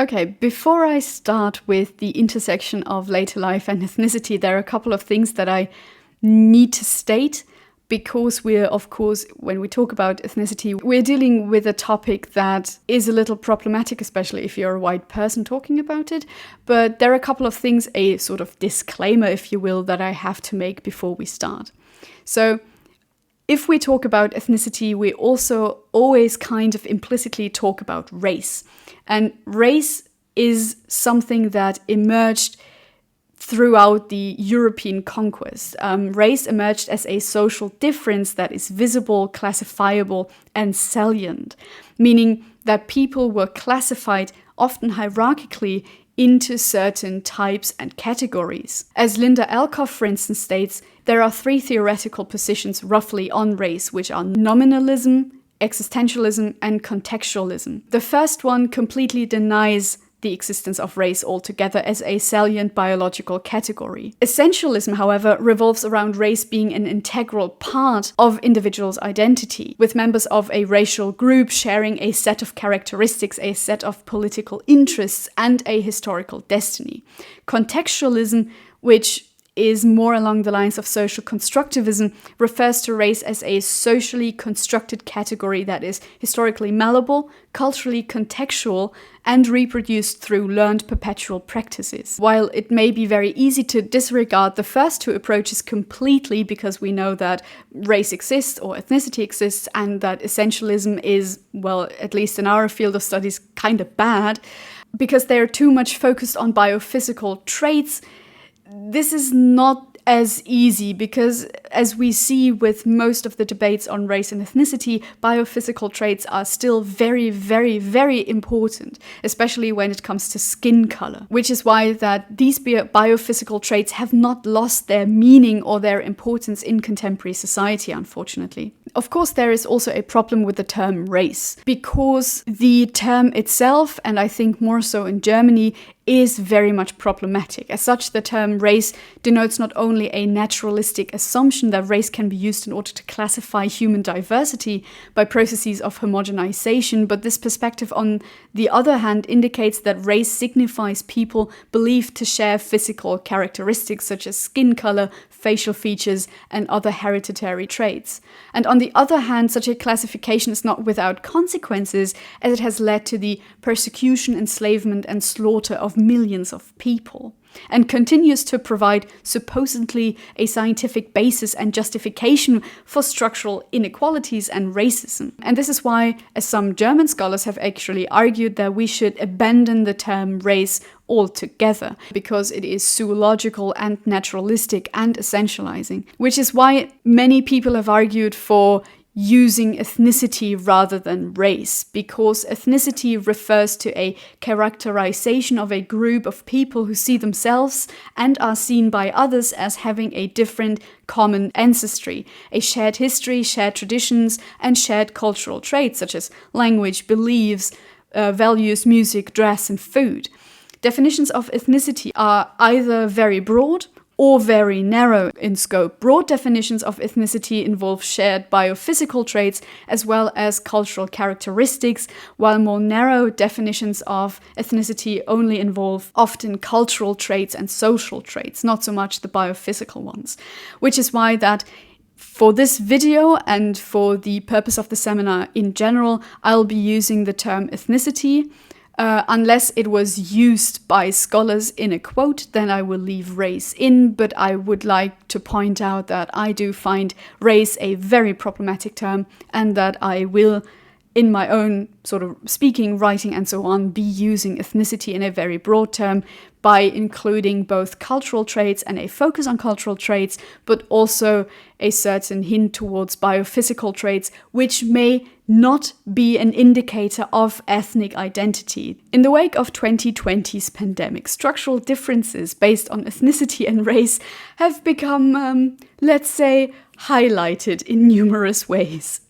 Okay, before I start with the intersection of later life and ethnicity, there are a couple of things that I need to state, because we're, of course, when we talk about ethnicity, we're dealing with a topic that is a little problematic, especially if you're a white person talking about it. But there are a couple of things, a sort of disclaimer, if you will, that I have to make before we start. So, if we talk about ethnicity, we also always kind of implicitly talk about race. And race is something that emerged throughout the European conquest. Race emerged as a social difference that is visible, classifiable, and salient, meaning that people were classified, often hierarchically, into certain types and categories. As Linda Alcoff, for instance, states, there are 3 theoretical positions roughly on race, which are nominalism, existentialism, and contextualism. The first one completely denies the existence of race altogether as a salient biological category. Essentialism, however, revolves around race being an integral part of individuals' identity, with members of a racial group sharing a set of characteristics, a set of political interests, and a historical destiny. Contextualism, which is more along the lines of social constructivism, refers to race as a socially constructed category that is historically malleable, culturally contextual, and reproduced through learned perpetual practices. While it may be very easy to disregard the first 2 approaches completely, because we know that race exists or ethnicity exists, and that essentialism is, well, at least in our field of studies, kind of bad, because they are too much focused on biophysical traits, this is not as easy, because as we see with most of the debates on race and ethnicity, biophysical traits are still very, very, very important, especially when it comes to skin color, which is why that these biophysical traits have not lost their meaning or their importance in contemporary society, unfortunately. Of course, there is also a problem with the term race, because the term itself, and I think more so in Germany, is very much problematic. As such, the term race denotes not only a naturalistic assumption that race can be used in order to classify human diversity by processes of homogenization, but this perspective, on the other hand, indicates that race signifies people believed to share physical characteristics such as skin color, facial features, and other hereditary traits. And on the other hand, such a classification is not without consequences, as it has led to the persecution, enslavement, and slaughter of millions of people, and continues to provide supposedly a scientific basis and justification for structural inequalities and racism. And this is why, as some German scholars have actually argued, that we should abandon the term race altogether, because it is zoological and naturalistic and essentializing, which is why many people have argued for using ethnicity rather than race, because ethnicity refers to a characterization of a group of people who see themselves and are seen by others as having a different common ancestry, a shared history, shared traditions, and shared cultural traits such as language, beliefs, values, music, dress, and food. Definitions of ethnicity are either very broad or very narrow in scope. Broad definitions of ethnicity involve shared biophysical traits as well as cultural characteristics, while more narrow definitions of ethnicity only involve often cultural traits and social traits, not so much the biophysical ones. Which is why that for this video and for the purpose of the seminar in general, I'll be using the term ethnicity. Unless it was used by scholars in a quote, then I will leave race in, but I would like to point out that I do find race a very problematic term, and that I will, in my own sort of speaking, writing, and so on, be using ethnicity in a very broad term by including both cultural traits and a focus on cultural traits, but also a certain hint towards biophysical traits, which may not be an indicator of ethnic identity. In the wake of 2020's pandemic, structural differences based on ethnicity and race have become, let's say, highlighted in numerous ways.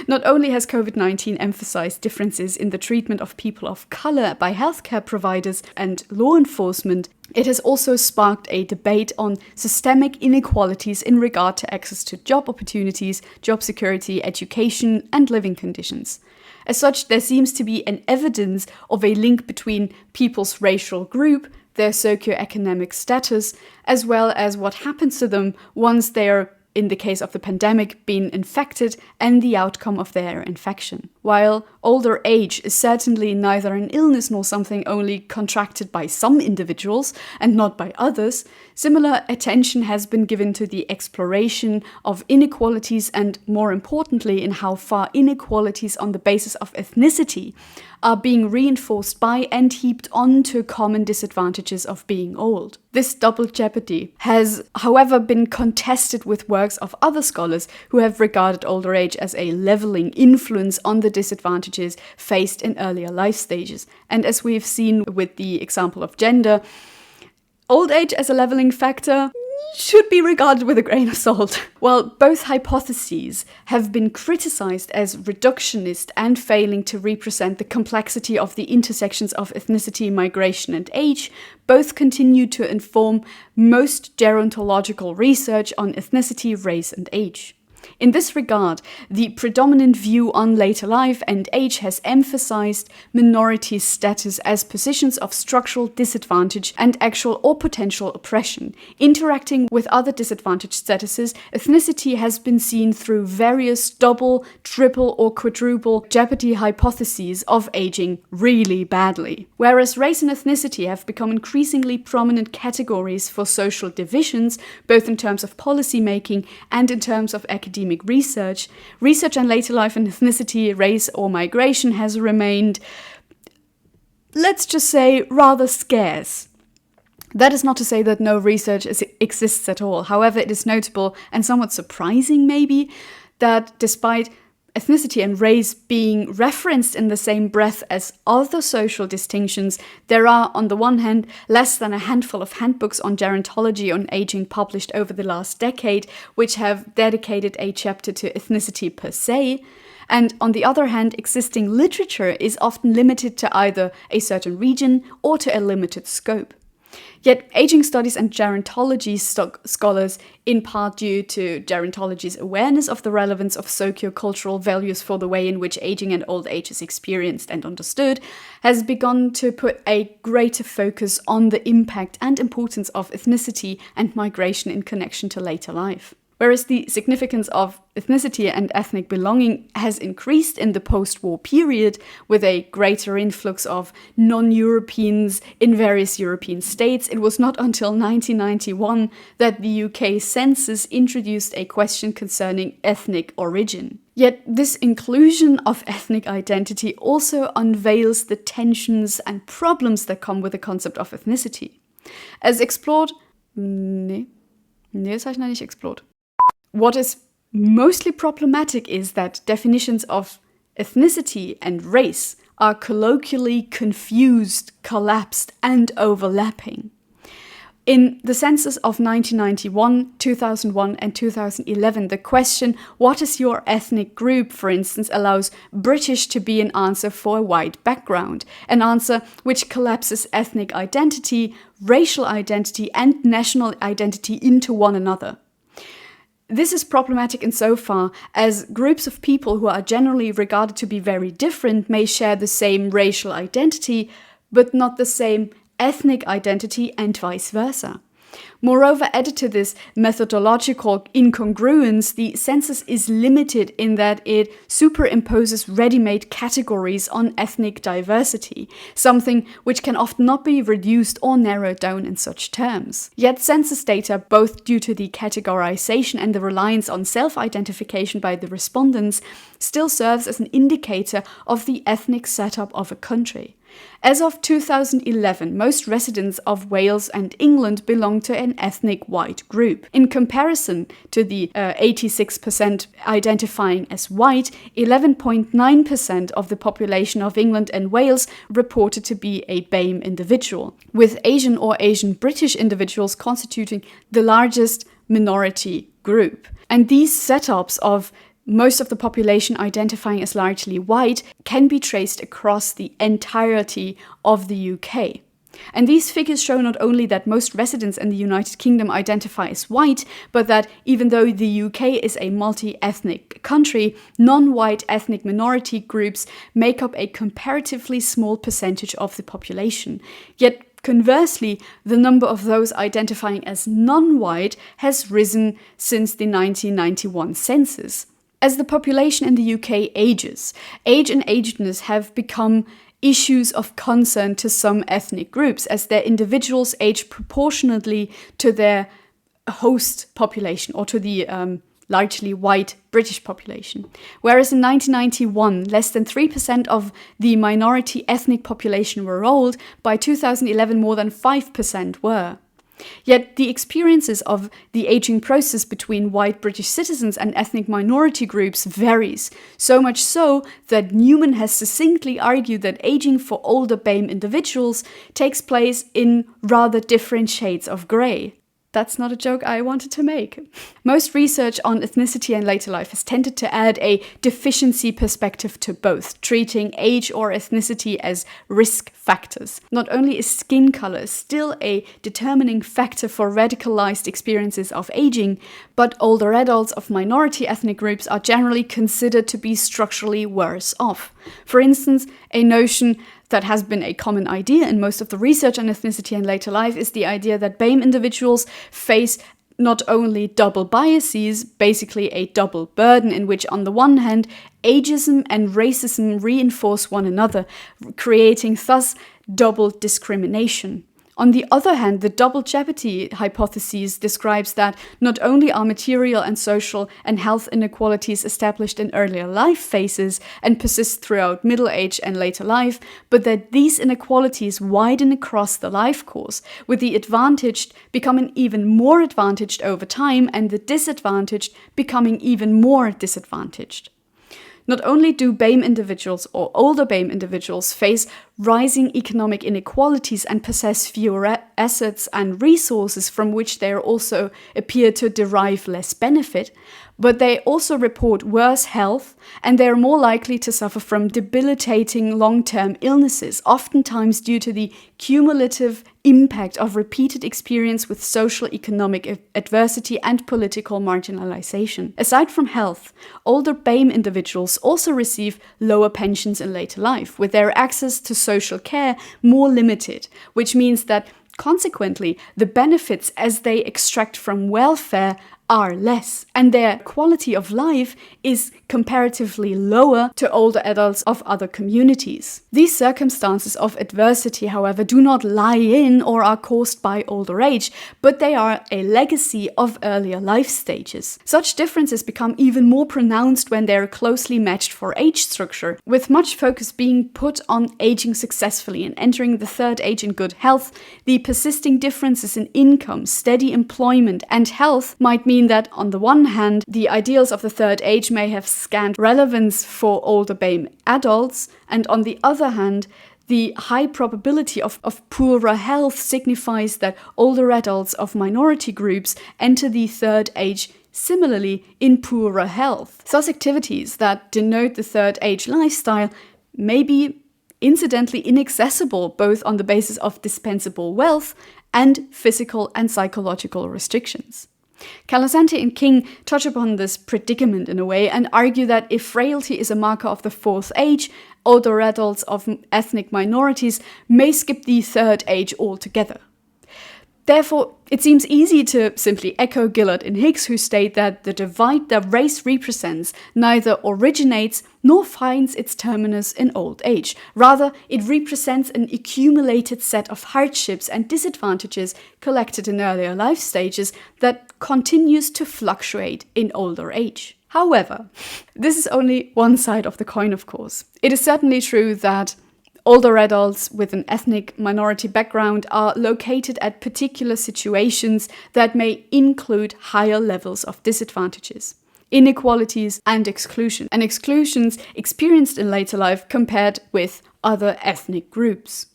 Not only has COVID-19 emphasized differences in the treatment of people of color by healthcare providers and law enforcement, it has also sparked a debate on systemic inequalities in regard to access to job opportunities, job security, education, and living conditions. As such, there seems to be an evidence of a link between people's racial group, their socioeconomic status, as well as what happens to them once they're, in the case of the pandemic, being infected and the outcome of their infection. While older age is certainly neither an illness nor something only contracted by some individuals and not by others, similar attention has been given to the exploration of inequalities and, more importantly, in how far inequalities on the basis of ethnicity are being reinforced by and heaped onto common disadvantages of being old. This double jeopardy has, however, been contested with works of other scholars who have regarded older age as a leveling influence on the disadvantages faced in earlier life stages. And as we've seen with the example of gender, old age as a leveling factor should be regarded with a grain of salt. While both hypotheses have been criticized as reductionist and failing to represent the complexity of the intersections of ethnicity, migration, and age, both continue to inform most gerontological research on ethnicity, race, and age. In this regard, the predominant view on later life and age has emphasized minority status as positions of structural disadvantage and actual or potential oppression. Interacting with other disadvantaged statuses, ethnicity has been seen through various double, triple, or quadruple jeopardy hypotheses of aging really badly. Whereas race and ethnicity have become increasingly prominent categories for social divisions, both in terms of policy making and in terms of academic research on later life and ethnicity, race, or migration has remained, let's just say, rather scarce. That is not to say that no research exists at all. However, it is notable and somewhat surprising, maybe, that despite ethnicity and race being referenced in the same breath as other social distinctions, there are, on the one hand, less than a handful of handbooks on gerontology on aging published over the last decade, which have dedicated a chapter to ethnicity per se. And on the other hand, existing literature is often limited to either a certain region or to a limited scope. Yet aging studies and gerontology scholars, in part due to gerontology's awareness of the relevance of sociocultural values for the way in which aging and old age is experienced and understood, has begun to put a greater focus on the impact and importance of ethnicity and migration in connection to later life. Whereas the significance of ethnicity and ethnic belonging has increased in the post-war period, with a greater influx of non-Europeans in various European states, it was not until 1991 that the UK census introduced a question concerning ethnic origin. Yet this inclusion of ethnic identity also unveils the tensions and problems that come with the concept of ethnicity. As explored... das habe ich noch nicht explored. What is mostly problematic is that definitions of ethnicity and race are colloquially confused, collapsed, and overlapping. In the census of 1991, 2001, and 2011, the question, "What is your ethnic group?" for instance, allows British to be an answer for a white background, an answer which collapses ethnic identity, racial identity, and national identity into one another. This is problematic insofar as groups of people who are generally regarded to be very different may share the same racial identity, but not the same ethnic identity, and vice versa. Moreover, added to this methodological incongruence, the census is limited in that it superimposes ready-made categories on ethnic diversity, something which can often not be reduced or narrowed down in such terms. Yet census data, both due to the categorization and the reliance on self-identification by the respondents, still serves as an indicator of the ethnic setup of a country. As of 2011, most residents of Wales and England belong to an ethnic white group. In comparison to the 86% identifying as white, 11.9% of the population of England and Wales reported to be a BAME individual, with Asian or Asian British individuals constituting the largest minority group. And these setups of most of the population identifying as largely white can be traced across the entirety of the UK. And these figures show not only that most residents in the United Kingdom identify as white, but that even though the UK is a multi-ethnic country, non-white ethnic minority groups make up a comparatively small percentage of the population. Yet conversely, the number of those identifying as non-white has risen since the 1991 census. As the population in the UK ages, age and agedness have become issues of concern to some ethnic groups, as their individuals age proportionately to their host population or to the largely white British population. Whereas in 1991, less than 3% of the minority ethnic population were old, by 2011 more than 5% were. Yet the experiences of the aging process between white British citizens and ethnic minority groups varies, so much so that Newman has succinctly argued that aging for older BAME individuals takes place in rather different shades of grey. That's not a joke I wanted to make. Most research on ethnicity and later life has tended to add a deficiency perspective to both, treating age or ethnicity as risk factors. Not only is skin color still a determining factor for radicalized experiences of aging, but older adults of minority ethnic groups are generally considered to be structurally worse off. For instance, a notion that has been a common idea in most of the research on ethnicity and later life is the idea that BAME individuals face not only double biases, basically a double burden in which on the one hand, ageism and racism reinforce one another, creating thus double discrimination. On the other hand, the double jeopardy hypothesis describes that not only are material and social and health inequalities established in earlier life phases and persist throughout middle age and later life, but that these inequalities widen across the life course, with the advantaged becoming even more advantaged over time and the disadvantaged becoming even more disadvantaged. Not only do BAME individuals or older BAME individuals face rising economic inequalities and possess fewer assets and resources from which they also appear to derive less benefit, but they also report worse health and they are more likely to suffer from debilitating long-term illnesses, oftentimes due to the cumulative impact of repeated experience with social economic adversity and political marginalization. Aside from health, older BAME individuals also receive lower pensions in later life, with their access to social care more limited, which means that consequently, the benefits as they extract from welfare are less, and their quality of life is comparatively lower to older adults of other communities. These circumstances of adversity, however, do not lie in or are caused by older age, but they are a legacy of earlier life stages. Such differences become even more pronounced when they are closely matched for age structure, with much focus being put on aging successfully and entering the third age in good health. The persisting differences in income, steady employment, and health might mean that, on the one hand, the ideals of the third age may have scant relevance for older BAME adults, and on the other hand, the high probability of poorer health signifies that older adults of minority groups enter the third age similarly in poorer health. Thus, activities that denote the third age lifestyle may be incidentally inaccessible both on the basis of dispensable wealth and physical and psychological restrictions. Calasanti and King touch upon this predicament in a way and argue that if frailty is a marker of the fourth age, older adults of ethnic minorities may skip the third age altogether. Therefore, it seems easy to simply echo Gillard and Hicks, who state that the divide that race represents neither originates nor finds its terminus in old age. Rather, it represents an accumulated set of hardships and disadvantages collected in earlier life stages that continues to fluctuate in older age. However, this is only one side of the coin, of course. It is certainly true that older adults with an ethnic minority background are located at particular situations that may include higher levels of disadvantages, inequalities, and exclusions experienced in later life compared with other ethnic groups.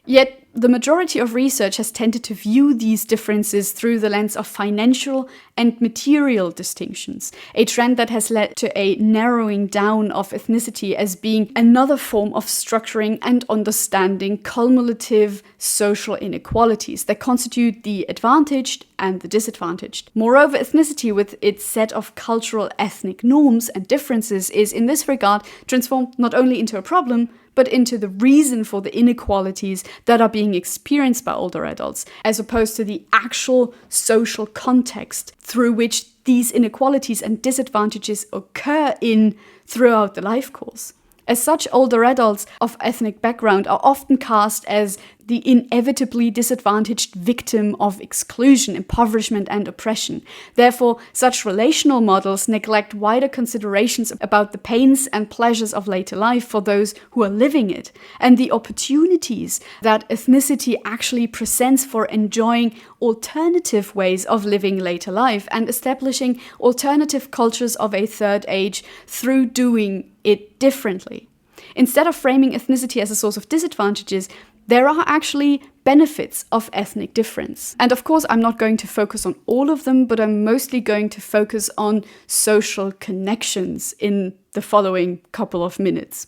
Yet, the majority of research has tended to view these differences through the lens of financial and material distinctions, a trend that has led to a narrowing down of ethnicity as being another form of structuring and understanding cumulative social inequalities that constitute the advantaged and the disadvantaged. Moreover, ethnicity with its set of cultural ethnic norms and differences is in this regard transformed not only into a problem, but into the reason for the inequalities that are being experienced by older adults, as opposed to the actual social context through which these inequalities and disadvantages occur in throughout the life course. As such, older adults of ethnic background are often cast as the inevitably disadvantaged victim of exclusion, impoverishment, and oppression. Therefore, such relational models neglect wider considerations about the pains and pleasures of later life for those who are living it, and the opportunities that ethnicity actually presents for enjoying alternative ways of living later life and establishing alternative cultures of a third age through doing it differently. Instead of framing ethnicity as a source of disadvantages, there are actually benefits of ethnic difference. And of course, I'm not going to focus on all of them, but I'm mostly going to focus on social connections in the following couple of minutes.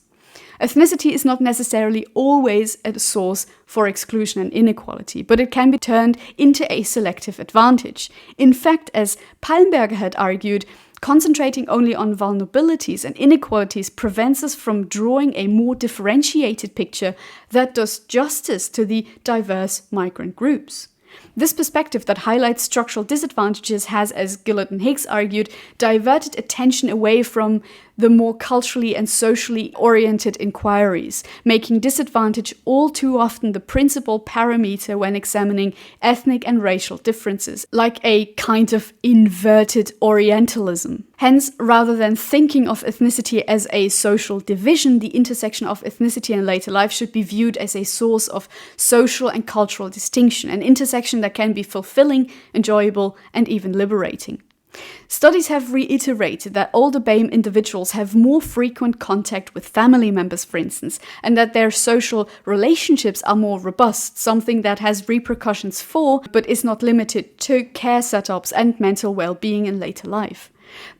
Ethnicity is not necessarily always a source for exclusion and inequality, but it can be turned into a selective advantage. In fact, as Palmberger had argued, concentrating only on vulnerabilities and inequalities prevents us from drawing a more differentiated picture that does justice to the diverse migrant groups. This perspective that highlights structural disadvantages has, as Gillett and Higgs argued, diverted attention away from the more culturally and socially oriented inquiries, making disadvantage all too often the principal parameter when examining ethnic and racial differences, like a kind of inverted Orientalism. Hence, rather than thinking of ethnicity as a social division, the intersection of ethnicity and later life should be viewed as a source of social and cultural distinction, an intersection that can be fulfilling, enjoyable, and even liberating. Studies have reiterated that older BAME individuals have more frequent contact with family members, for instance, and that their social relationships are more robust, something that has repercussions for, but is not limited to, care setups and mental well-being in later life.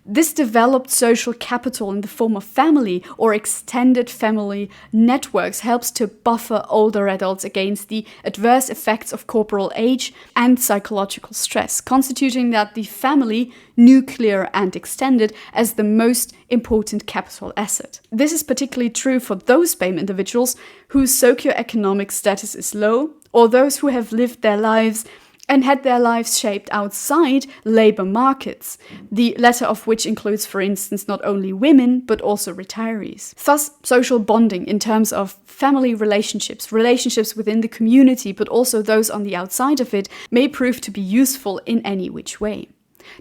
This developed social capital in the form of family or extended family networks helps to buffer older adults against the adverse effects of corporal age and psychological stress, constituting that the family, nuclear and extended, as the most important capital asset. This is particularly true for those BAME individuals whose socioeconomic status is low, or those who have lived their lives and had their lives shaped outside labor markets, the latter of which includes, for instance, not only women, but also retirees. Thus, social bonding in terms of family relationships, relationships within the community, but also those on the outside of it, may prove to be useful in any which way.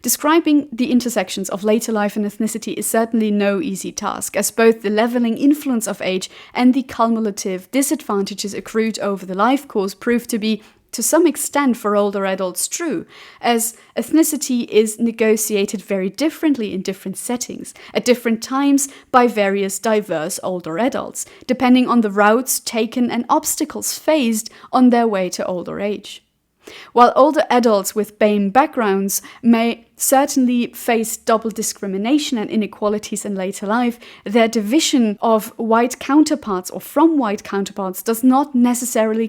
Describing the intersections of later life and ethnicity is certainly no easy task, as both the leveling influence of age and the cumulative disadvantages accrued over the life course prove to be to some extent for older adults true, as ethnicity is negotiated very differently in different settings, at different times by various diverse older adults, depending on the routes taken and obstacles faced on their way to older age. While older adults with BAME backgrounds may certainly face double discrimination and inequalities in later life, their division of white counterparts or from white counterparts does not necessarily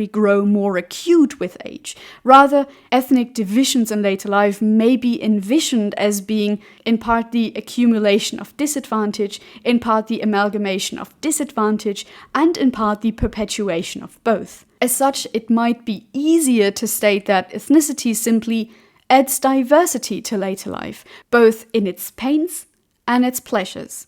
grow more acute with age. Rather, ethnic divisions in later life may be envisioned as being in part the accumulation of disadvantage, in part the amalgamation of disadvantage, and in part the perpetuation of both. As such, it might be easier to state that ethnicity simply adds diversity to later life, both in its pains and its pleasures.